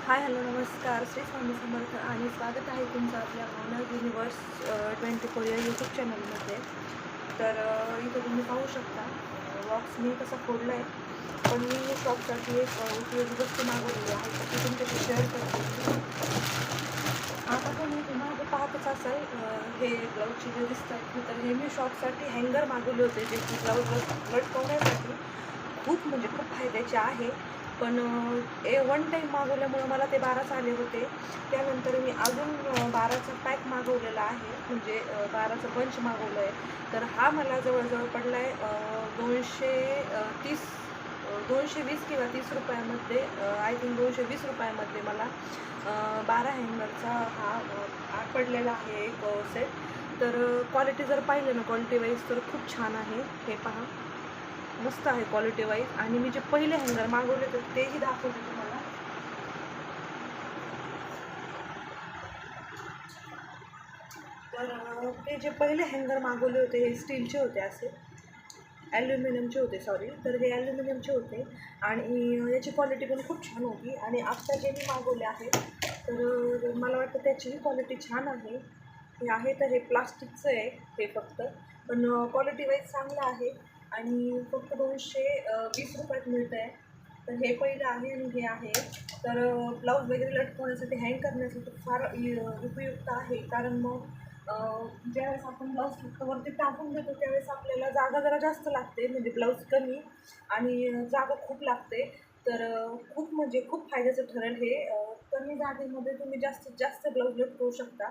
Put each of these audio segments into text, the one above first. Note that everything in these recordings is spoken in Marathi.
हाय हॅलो नमस्कार. श्री स्वामी समर्थ आणि स्वागत आहे तुमचं आपल्या भावना युनिवर्स 24 या यूट्यूब चॅनलमध्ये. तर इथं तुम्ही पाहू शकता बॉक्स मी कसा फोडला आहे, पण मी शॉपसाठी एक उपयोगी वस्तू मागवलेली आहे, तर ती तुमच्याशी शेअर करते. आता तुम्ही मागे पाहतच असाल, हे ब्लाऊजचे जे दिसतात, तर हे मी शॉपसाठी हँगर मागवले होते, जे की ब्लाऊज लटकवण्यासाठी खूप फायद्याचे आहे. पण वन टाईम मागवल्यामुळं मला ते 12च आले होते. त्यानंतर मी अजून 12चा पॅक मागवलेला आहे, म्हणजे 12चा बंच मागवलं आहे. तर हा मला जवळजवळ पडला आहे 230 220 किंवा 30 रुपयामध्ये, आय थिंक 220 रुपयामध्ये मला 12 हँगरचा हा पडलेला आहे एक सेट. तर क्वालिटी जर पाहिलं ना, क्वालिटी वाईज तर खूप छान आहे. हे पहा, मस्त आहे क्वालिटी वाईज. आणि मी जे पहिले हँगर मागवले होते तेही दाखवते तुम्हाला. तर ते जे पहिले हँगर मागवले होते हे स्टीलचे होते, असे ॲल्युमिनियमचे होते, सॉरी. तर हे ॲल्युमिनियमचे होते आणि याची क्वालिटी पण खूप छान होती. आणि आत्ता जे मी मागवले आहे, तर मला वाटतं त्याचीही क्वालिटी छान आहे. हे आहे तर हे प्लास्टिकचं आहे हे फक्त, पण क्वालिटी वाईज चांगलं आहे. आणि फक्त 220 रुपयात मिळतं आहे. तर हे पहिलं आहे आणि हे आहे. तर ब्लाऊज वगैरे लटकवण्यासाठी, हँग करण्यासाठी फार उपयुक्त आहे. कारण मग ज्यावेळेस आपण ब्लाऊज फक्त वरती टाकून देतो त्यावेळेस आपल्याला जागा जरा जास्त लागते, म्हणजे ब्लाऊज कमी आणि जागा खूप लागते. तर खूप फायद्याचं ठरेल हे. कमी जागेमध्ये तुम्ही जास्तीत जास्त ब्लाऊज लटकवू शकता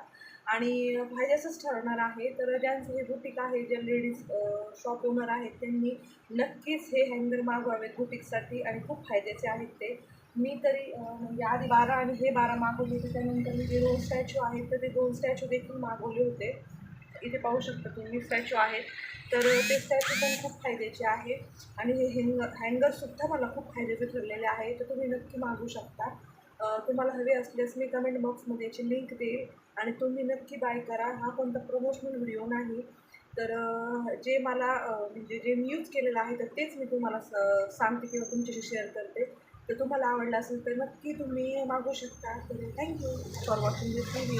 आणि फायद्याचंच ठरणार आहे. तर ज्यांचं हे बुटीक आहे, ज्या लेडीज शॉप ओनर आहेत, त्यांनी नक्कीच हे हँगर मागवावेत बुटीकसाठी आणि खूप फायद्याचे आहेत ते. मी तरी म्हणजे आधी 12 आणि हे 12 मागवले होते. त्यानंतर मी जे 2 स्टॅच्यू आहेत, तर ते 2 स्टॅच्यू देखील मागवले होते. इथे पाहू शकता तुम्ही स्टॅच्यू आहेत. तर ते स्टॅच्यू पण खूप फायद्याचे आहे. आणि हे हँगरसुद्धा मला खूप फायद्याचे ठरलेले आहे. तर तुम्ही नक्की मागवू शकता. तुम्हाला हवे असल्यास मी कमेंट बॉक्समध्ये याची लिंक देईल आणि तुम्ही नक्की बाय करा. हा कोणता प्रमोशनल व्हिडिओ नाही. तर जे मला म्हणजे जे मी यूज केलेलं आहे, तर तेच मी तुम्हाला सांगते किंवा तुमच्याशी शेअर करते. तर तुम्हाला आवडलं असेल तर नक्की तुम्ही मागवू शकता. तर thank you for watching this video.